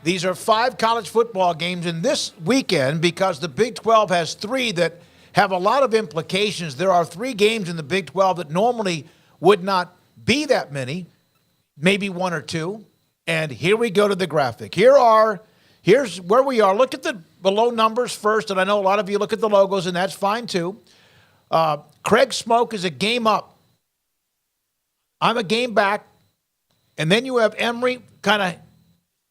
These are 5 college football games in this weekend because the Big 12 has 3 that have a lot of implications. There are 3 games in the Big 12 that normally would not be that many, maybe 1 or 2. And here we go to the graphic. Here's where we are. Look at the below numbers first, and I know a lot of you look at the logos, and that's fine too. Craig Smoak is a game up. I'm a game back. And then you have Emory kind of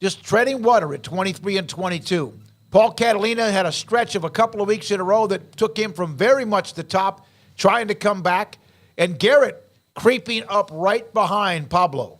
just treading water at 23 and 22. Paul Catalina had a stretch of a couple of weeks in a row that took him from very much the top, trying to come back. And Garrett creeping up right behind Pablo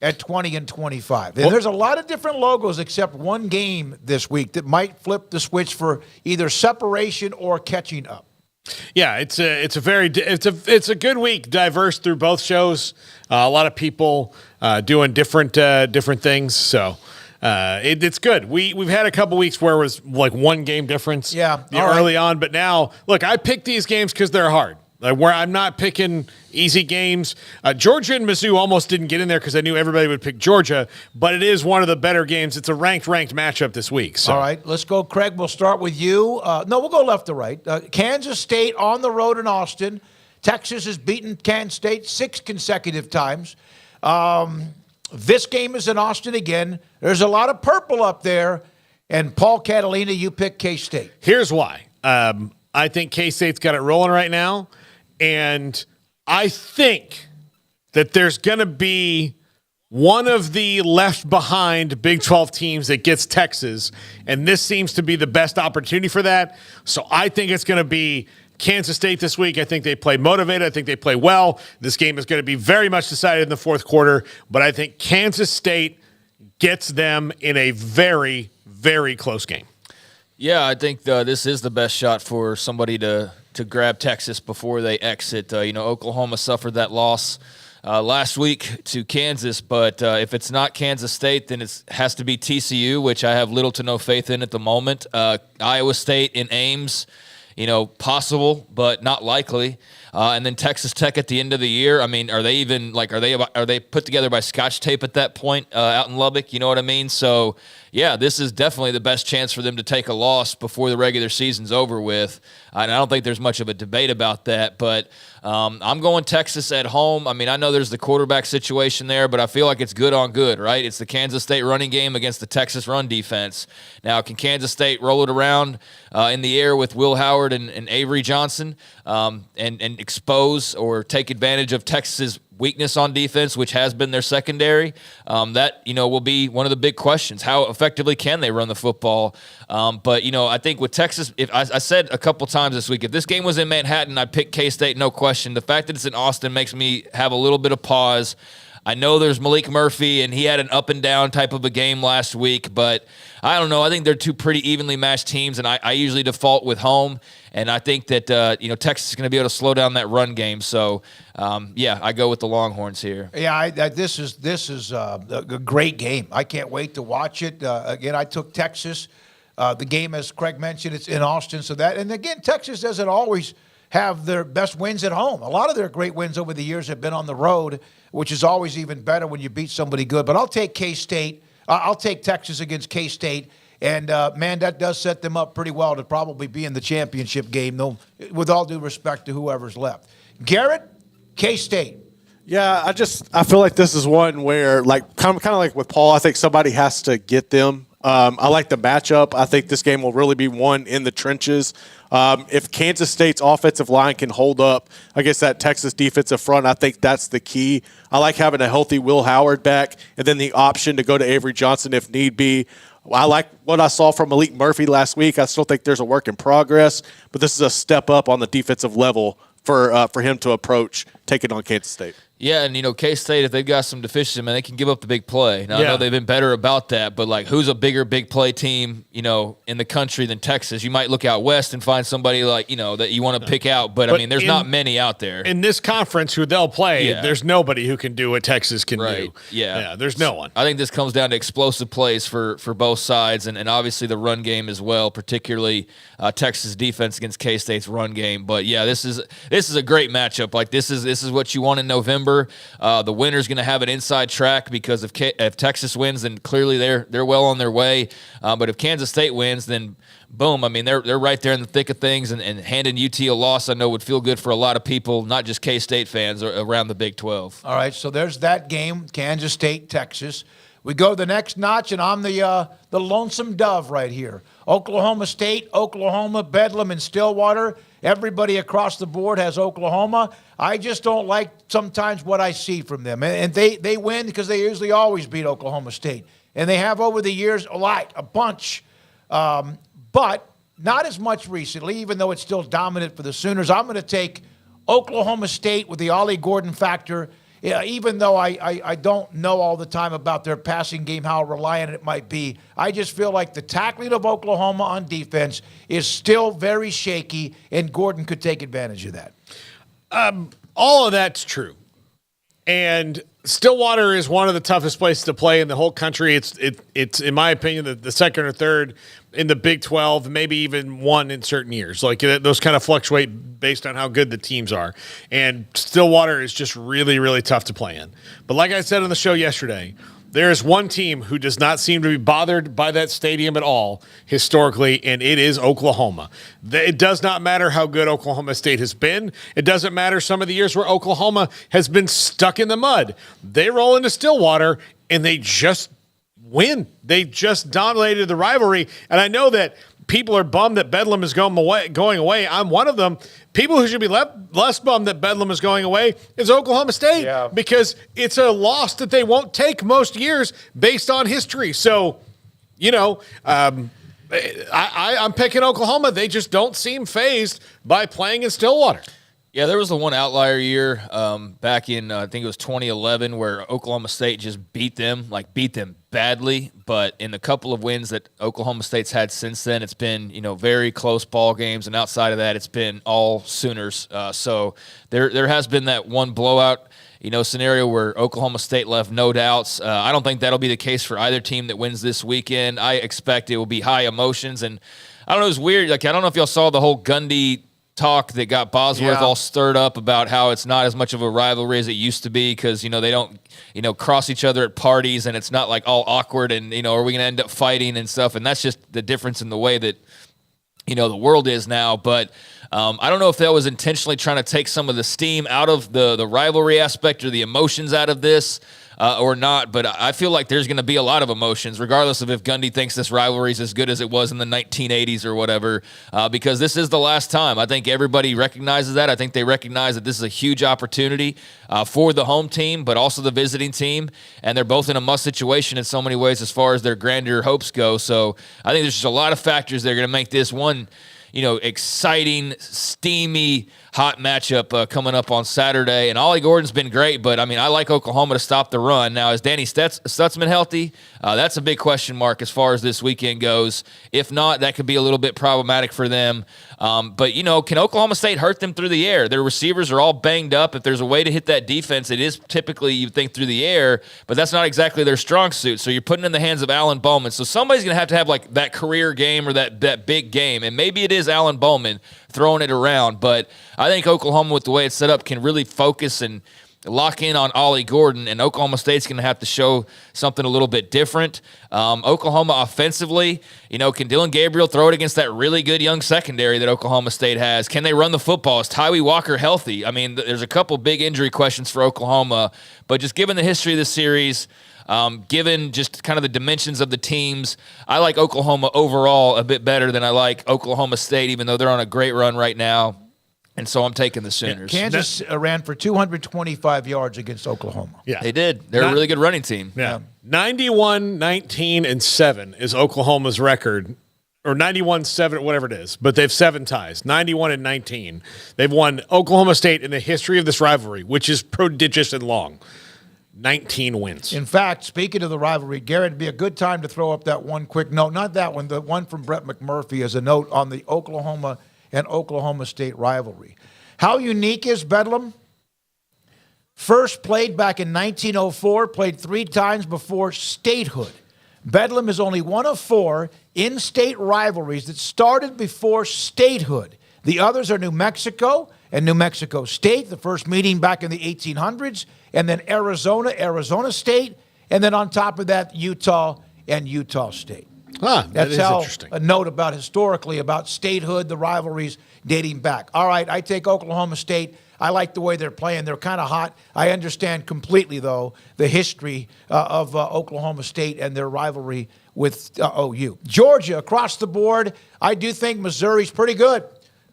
at 20 and 25. And there's a lot of different logos except one game this week that might flip the switch for either separation or catching up. Yeah, it's a good week, diverse through both shows. A lot of people doing different things, so it's good. We've had a couple weeks where it was like 1 game difference, early on, but now look, I picked these games because they're hard. Where I'm not picking easy games. Georgia and Mizzou almost didn't get in there because I knew everybody would pick Georgia, but it is one of the better games. It's a ranked matchup this week. So. All right, let's go, Craig. We'll start with you. We'll go left to right. Kansas State on the road in Austin. Texas has beaten Kansas State 6 consecutive times. This game is in Austin again. There's a lot of purple up there. And Paul Catalina, you pick K-State. Here's why. I think K-State's got it rolling right now. And I think that there's going to be one of the left behind Big 12 teams that gets Texas, and this seems to be the best opportunity for that. So I think it's going to be Kansas State this week. I think they play motivated. I think they play well. This game is going to be very much decided in the fourth quarter, but I think Kansas State gets them in a very, very close game. Yeah, I think this is the best shot for somebody to grab Texas before they exit. Oklahoma suffered that loss last week to Kansas, but if it's not Kansas State, then it has to be TCU, which I have little to no faith in at the moment. Iowa State in Ames, possible, but not likely. And then Texas Tech at the end of the year. I mean, are they even are they put together by Scotch tape at that point out in Lubbock? You know what I mean? So, yeah, this is definitely the best chance for them to take a loss before the regular season's over with. And I don't think there's much of a debate about that. But I'm going Texas at home. I mean, I know there's the quarterback situation there, but I feel like it's good on good, right? It's the Kansas State running game against the Texas run defense. Now, can Kansas State roll it around in the air with Will Howard and Avery Johnson and expose or take advantage of Texas's weakness on defense, which has been their secondary? That will be one of the big questions. How effectively can they run the football? But I think with Texas, if I said a couple times this week, if this game was in Manhattan, I'd pick K-State, no question. The fact that it's in Austin makes me have a little bit of pause. I know there's Malik Murphy, and he had an up and down type of a game last week, but I don't know. I think they're 2 pretty evenly matched teams, and I usually default with home. And I think that Texas is going to be able to slow down that run game. So, I go with the Longhorns here. Yeah, this is a great game. I can't wait to watch it. Again, I took Texas. The game, as Craig mentioned, it's in Austin. And again, Texas doesn't always have their best wins at home. A lot of their great wins over the years have been on the road, which is always even better when you beat somebody good. But I'll take K-State. I'll take Texas against K-State. And, that does set them up pretty well to probably be in the championship game, though, with all due respect to whoever's left. Garrett, K-State. Yeah, I feel like this is one where, kind of like with Paul, I think somebody has to get them. I like the matchup. I think this game will really be won in the trenches. If Kansas State's offensive line can hold up against that Texas defensive front, I think that's the key. I like having a healthy Will Howard back and then the option to go to Avery Johnson if need be. I like what I saw from Malik Murphy last week. I still think there's a work in progress, but this is a step up on the defensive level for him to approach taking on Kansas State. Yeah, and, K-State, if they've got some deficiency, they can give up the big play. Now, I know they've been better about that, but, who's a bigger big play team, in the country than Texas? You might look out west and find somebody, that you want to pick out, but there's not many out there. In this conference who they'll play, there's nobody who can do what Texas can do. Yeah, there's no one. I think this comes down to explosive plays for both sides, and obviously the run game as well, particularly Texas defense against K-State's run game. But, this is a great matchup. This is this is what you want in November. The winner's going to have an inside track because if Texas wins, then clearly they're well on their way. But if Kansas State wins, then boom. I mean, they're right there in the thick of things, and handing UT a loss, I know would feel good for a lot of people, not just K-State fans around the Big 12. All right, so there's that game, Kansas State, Texas. We go the next notch, and I'm the lonesome dove right here. Oklahoma State, Oklahoma, Bedlam, and Stillwater. Everybody across the board has Oklahoma. I just don't like sometimes what I see from them. And they win because they usually always beat Oklahoma State. And they have over the years a bunch. But not as much recently, even though it's still dominant for the Sooners. I'm going to take Oklahoma State with the Ollie Gordon factor. Yeah, even though I don't know all the time about their passing game, how reliant it might be, I just feel like the tackling of Oklahoma on defense is still very shaky, and Gordon could take advantage of that. All of that's true. And Stillwater is one of the toughest places to play in the whole country. It's in my opinion, the second or third in the Big 12, maybe even one in certain years. Like those kind of fluctuate based on how good the teams are. And Stillwater is just really, really tough to play in. But like I said on the show yesterday, there is one team who does not seem to be bothered by that stadium at all historically, and it is Oklahoma. It does not matter how good Oklahoma State has been. It doesn't matter some of the years where Oklahoma has been stuck in the mud. They roll into Stillwater, and they just win. They just dominated the rivalry. And I know that people are bummed that Bedlam is going away. I'm one of them. People who should be less bummed that Bedlam is going away is Oklahoma State, because it's a loss that they won't take most years based on history. So, I'm picking Oklahoma. They just don't seem fazed by playing in Stillwater. Yeah, there was the one outlier year back in, I think it was 2011, where Oklahoma State just beat them badly. But in the couple of wins that Oklahoma State's had since then, it's been, very close ball games. And outside of that, it's been all Sooners. So there has been that one blowout, scenario where Oklahoma State left no doubts. I don't think that'll be the case for either team that wins this weekend. I expect it will be high emotions. And I don't know, it's weird. Like, I don't know if y'all saw the whole Gundy talk that got Bosworth all stirred up about how it's not as much of a rivalry as it used to be because, they don't, cross each other at parties, and it's not like all awkward and, are we going to end up fighting and stuff? And that's just the difference in the way that, the world is now. But I don't know if that was intentionally trying to take some of the steam out of the rivalry aspect or the emotions out of this. Or not, but I feel like there's going to be a lot of emotions, regardless of if Gundy thinks this rivalry is as good as it was in the 1980s or whatever, because this is the last time. I think everybody recognizes that. I think they recognize that this is a huge opportunity for the home team, but also the visiting team, and they're both in a must situation in so many ways as far as their grandeur hopes go. So I think there's just a lot of factors that are going to make this one, exciting, steamy, hot matchup coming up on Saturday. And Ollie Gordon's been great, but, I like Oklahoma to stop the run. Now, is Danny Stutzman healthy? That's a big question mark as far as this weekend goes. If not, that could be a little bit problematic for them. But, can Oklahoma State hurt them through the air? Their receivers are all banged up. If there's a way to hit that defense, it is typically, you think, through the air, but that's not exactly their strong suit. So you're putting it in the hands of Alan Bowman. So somebody's going to have like that career game or that big game. And maybe it is Alan Bowman throwing it around. But I think Oklahoma, with the way it's set up, can really focus and lock in on Ollie Gordon, and Oklahoma State's going to have to show something a little bit different. Oklahoma offensively, can Dylan Gabriel throw it against that really good young secondary that Oklahoma State has? Can they run the football? Is Tyree Walker healthy? There's a couple big injury questions for Oklahoma, but just given the history of this series, given just kind of the dimensions of the teams, I like Oklahoma overall a bit better than I like Oklahoma State, even though they're on a great run right now. And so I'm taking the Sooners. Kansas ran for 225 yards against Oklahoma. Yeah, they did. They're a really good running team. Yeah. 91, 19, and 7 is Oklahoma's record, or 91, 7, whatever it is. But they have 7 ties, 91 and 19. They've won Oklahoma State in the history of this rivalry, which is prodigious and long. 19 wins. In fact, speaking of the rivalry, Garrett, it'd be a good time to throw up that one quick note. Not that one, the one from Brett McMurphy as a note on the Oklahoma and Oklahoma State rivalry. How unique is Bedlam? First played back in 1904, played 3 times before statehood. Bedlam is only one of 4 in-state rivalries that started before statehood. The others are New Mexico and New Mexico State, the first meeting back in the 1800s, and then Arizona State, and then on top of that, Utah and Utah State. That That's is how interesting. a note about historically about statehood, the rivalries dating back. All right, I take Oklahoma State. I like the way they're playing. They're kind of hot. I understand completely, though, the history of Oklahoma State and their rivalry with OU. Georgia, across the board, I do think Missouri's pretty good.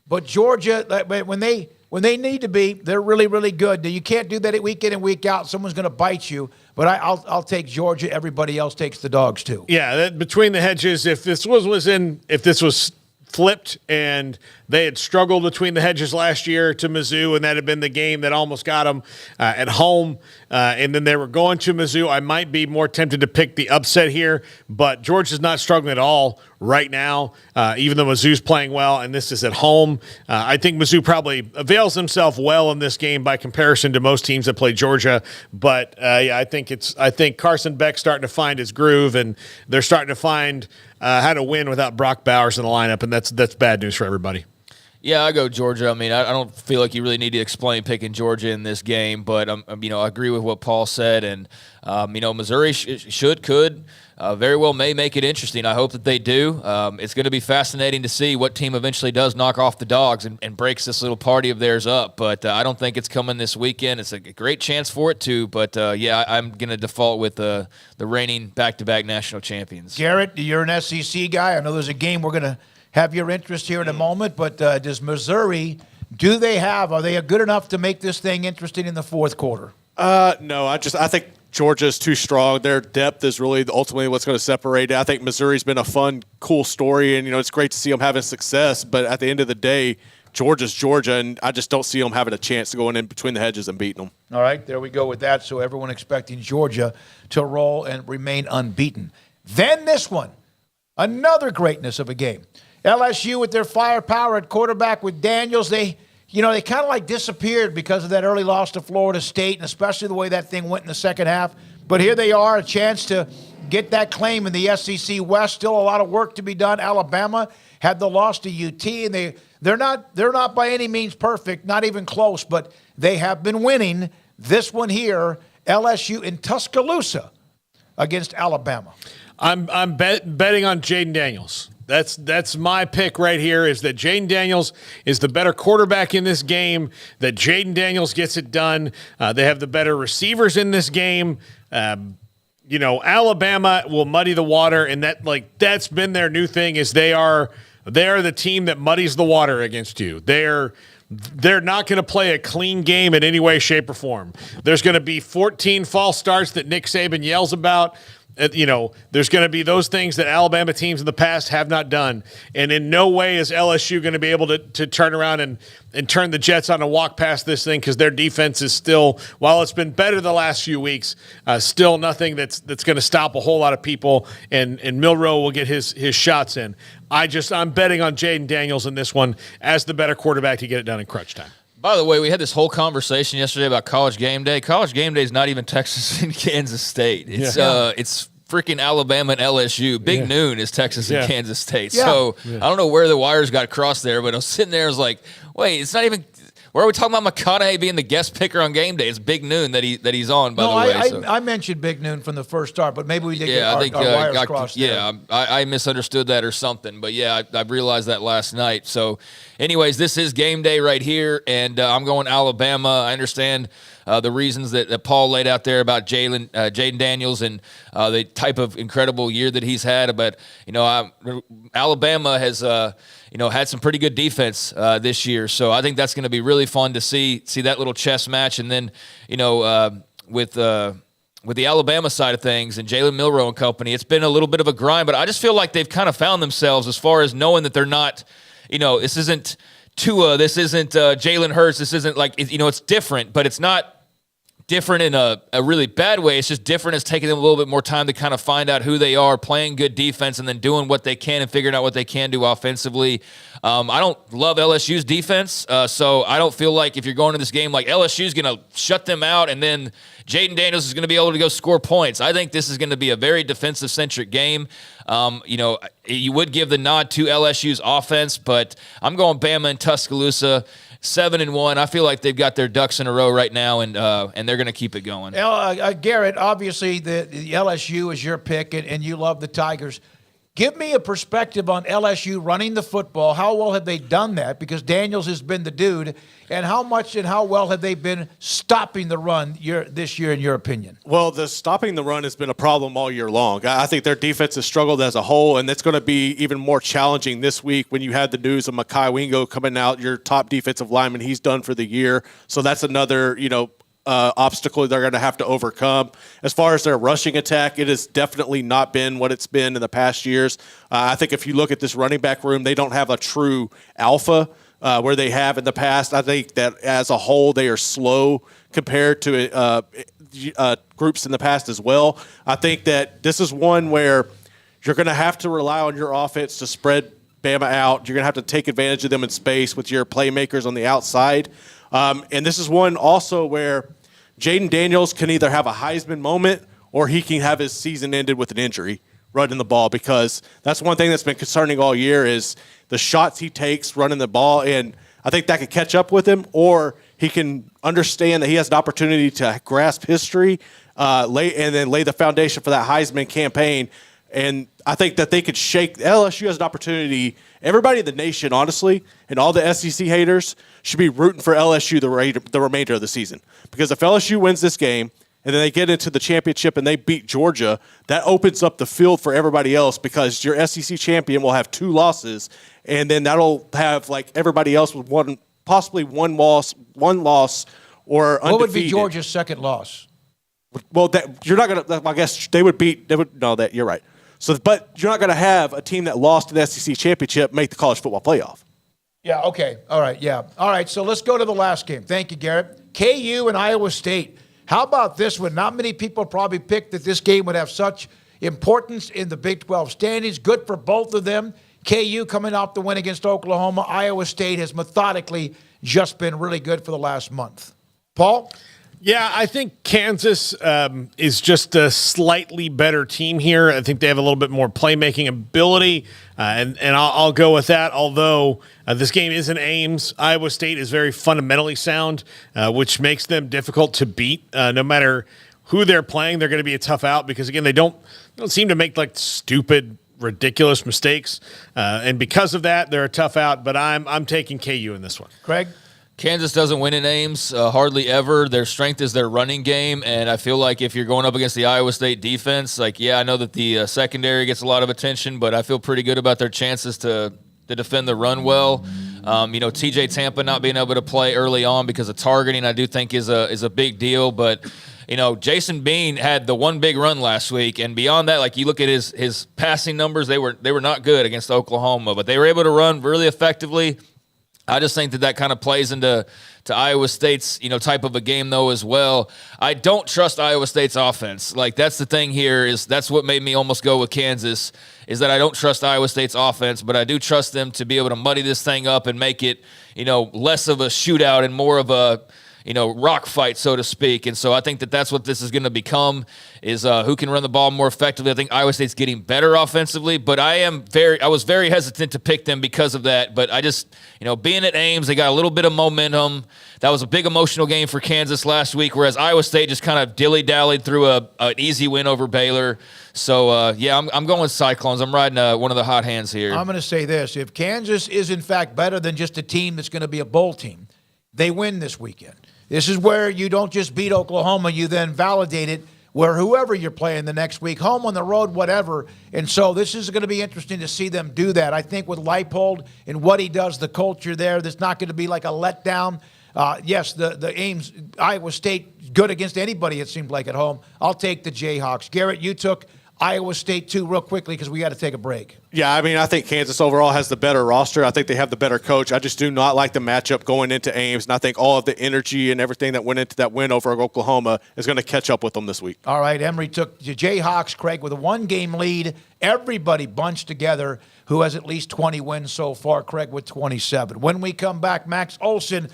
But Georgia, when they need to be, they're really, really good. You can't do that week in and week out. Someone's going to bite you. But I'll take Georgia. Everybody else takes the dogs, too. Yeah, between the hedges, if this was flipped and they had struggled between the hedges last year to Mizzou, and that had been the game that almost got them at home, and then they were going to Mizzou, I might be more tempted to pick the upset here, but Georgia's not struggling at all right now, even though Mizzou's playing well, and this is at home. I think Mizzou probably avails himself well in this game by comparison to most teams that play Georgia, but I think Carson Beck's starting to find his groove, and they're starting to find how to win without Brock Bowers in the lineup, and that's bad news for everybody. Yeah, I go Georgia. I mean, I don't feel like you really need to explain picking Georgia in this game, but I agree with what Paul said, and Missouri could very well may make it interesting. I hope that they do. It's going to be fascinating to see what team eventually does knock off the dogs and breaks this little party of theirs up. But I don't think it's coming this weekend. It's a great chance for it to. But I'm going to default with the reigning back-to-back national champions. Garrett, you're an SEC guy. I know there's a game we're going to have your interest here in a moment, but does Missouri, are they good enough to make this thing interesting in the fourth quarter? No, I think Georgia is too strong. Their depth is really ultimately what's going to separate it. I think Missouri's been a fun, cool story, and it's great to see them having success. But at the end of the day, Georgia's Georgia, and I just don't see them having a chance to go in between the hedges and beating them. All right, there we go with that. So everyone expecting Georgia to roll and remain unbeaten. Then this one, another greatness of a game. LSU with their firepower at quarterback with Daniels, they kind of like disappeared because of that early loss to Florida State, and especially the way that thing went in the second half. But here they are, a chance to get that claim in the SEC West. Still a lot of work to be done. Alabama had the loss to UT, and they're not by any means perfect, not even close, but they have been winning. This one here, LSU in Tuscaloosa against Alabama. I'm betting on Jaden Daniels. That's my pick right here, is that Jaden Daniels is the better quarterback in this game, that Jaden Daniels gets it done. They have the better receivers in this game. Alabama will muddy the water, and that's been their new thing, is they are the team that muddies the water against you. They're not going to play a clean game in any way, shape, or form. There's going to be 14 false starts that Nick Saban yells about. There's going to be those things that Alabama teams in the past have not done. And in no way is LSU going to be able to turn around and turn the Jets on and walk past this thing, because their defense is still, while it's been better the last few weeks, still nothing that's going to stop a whole lot of people, and Milroe will get his shots in. I'm betting on Jaden Daniels in this one as the better quarterback to get it done in crunch time. By the way, we had this whole conversation yesterday about College Game Day. College Game Day is not even Texas and Kansas State. It's freaking Alabama and LSU. Big noon is Texas and Kansas State. Yeah. So I don't know where the wires got crossed there, but I was sitting there, I was like, wait, it's not even. Where are we talking about McConaughey being the guest picker on game day? It's Big Noon that he's on, by the way. I mentioned Big Noon from the first start, but maybe we did get I think, our wires crossed. Yeah, I misunderstood that or something. But, yeah, I realized that last night. So, anyways, this is game day right here, and I'm going Alabama. I understand the reasons that Paul laid out there about Jaden Daniels and the type of incredible year that he's had. But, Alabama has had some pretty good defense this year. So I think that's going to be really fun to see that little chess match. And then, with the Alabama side of things and Jalen Milroe and company, it's been a little bit of a grind, but I just feel like they've kind of found themselves as far as knowing that they're not, this isn't Tua, this isn't Jalen Hurts, this isn't like, it's different, but it's not different in a really bad way. It's just different. It's taking them a little bit more time to kind of find out who they are, playing good defense, and then doing what they can and figuring out what they can do offensively. I don't love LSU's defense, so I don't feel like if you're going to this game, like LSU's going to shut them out and then Jaden Daniels is going to be able to go score points. I think this is going to be a very defensive-centric game. You would give the nod to LSU's offense, but I'm going Bama and Tuscaloosa. 7-1. I feel like they've got their ducks in a row right now, and they're going to keep it going. Garrett, obviously the LSU is your pick, and you love the Tigers. Give me a perspective on LSU running the football. How well have they done that? Because Daniels has been the dude. And how much and how well have they been stopping the run this year, in your opinion? Well, the stopping the run has been a problem all year long. I think their defense has struggled as a whole, and it's going to be even more challenging this week when you had the news of Mekhi Wingo coming out, your top defensive lineman. He's done for the year. So that's another, obstacle they're going to have to overcome. As far as their rushing attack, it has definitely not been what it's been in the past years. I think if you look at this running back room, they don't have a true alpha where they have in the past. I think that as a whole, they are slow compared to groups in the past as well. I think that this is one where you're going to have to rely on your offense to spread Bama out. You're going to have to take advantage of them in space with your playmakers on the outside. And this is one also where Jaden Daniels can either have a Heisman moment or he can have his season ended with an injury running the ball, because that's one thing that's been concerning all year is the shots he takes running the ball. And I think that could catch up with him, or he can understand that he has an opportunity to grasp history and then lay the foundation for that Heisman campaign. And I think that they could LSU has an opportunity. Everybody in the nation, honestly, and all the SEC haters should be rooting for LSU the remainder of the season. Because if LSU wins this game and then they get into the championship and they beat Georgia, that opens up the field for everybody else, because your SEC champion will have 2 losses, and then that'll have like everybody else with possibly one loss or undefeated. What would be Georgia's second loss? Well, you're not going to – I guess they would – no, you're right. So, but you're not going to have a team that lost an SEC championship make the college football playoff. Yeah, okay. All right, yeah. All right, so let's go to the last game. Thank you, Garrett. KU and Iowa State. How about this one? Not many people probably picked that this game would have such importance in the Big 12 standings. Good for both of them. KU coming off the win against Oklahoma. Iowa State has methodically just been really good for the last month. Paul? Yeah, I think Kansas is just a slightly better team here. I think they have a little bit more playmaking ability, and I'll go with that. Although this game is in Ames, Iowa State is very fundamentally sound, which makes them difficult to beat. No matter who they're playing, they're going to be a tough out because, again, they don't seem to make like stupid, ridiculous mistakes, and because of that, they're a tough out. But I'm taking KU in this one. Craig? Kansas doesn't win in Ames hardly ever. Their strength is their running game, and I feel like if you're going up against the Iowa State defense, I know that the secondary gets a lot of attention, but I feel pretty good about their chances to defend the run well. TJ Tampa not being able to play early on because of targeting, I do think is a big deal, but Jason Bean had the one big run last week, and beyond that, you look at his passing numbers, they were not good against Oklahoma, but they were able to run really effectively. I just think that kind of plays into Iowa State's type of a game though as well. I don't trust Iowa State's offense. That's the thing here, that's what made me almost go with Kansas, is that I don't trust Iowa State's offense, but I do trust them to be able to muddy this thing up and make it less of a shootout and more of a rock fight, so to speak. And so I think that that's what this is going to become, is who can run the ball more effectively. I think Iowa State's getting better offensively, but I was very hesitant to pick them because of that. But I just, being at Ames, they got a little bit of momentum. That was a big emotional game for Kansas last week, whereas Iowa State just kind of dilly-dallied through an easy win over Baylor. So, I'm going with Cyclones. I'm riding one of the hot hands here. I'm going to say this. If Kansas is, in fact, better than just a team that's going to be a bowl team, they win this weekend. This is where you don't just beat Oklahoma, you then validate it where whoever you're playing the next week, home, on the road, whatever. And so this is going to be interesting to see them do that. I think with Leipold and what he does, the culture there, there's not going to be like a letdown. Yes, the Ames, Iowa State, good against anybody, it seems like, at home. I'll take the Jayhawks. Garrett, you took Iowa State, too, real quickly because we got to take a break. Yeah, I think Kansas overall has the better roster. I think they have the better coach. I just do not like the matchup going into Ames, and I think all of the energy and everything that went into that win over Oklahoma is going to catch up with them this week. All right, Emory took the Jayhawks, Craig, with a one-game lead. Everybody bunched together who has at least 20 wins so far, Craig with 27. When we come back, Max Olson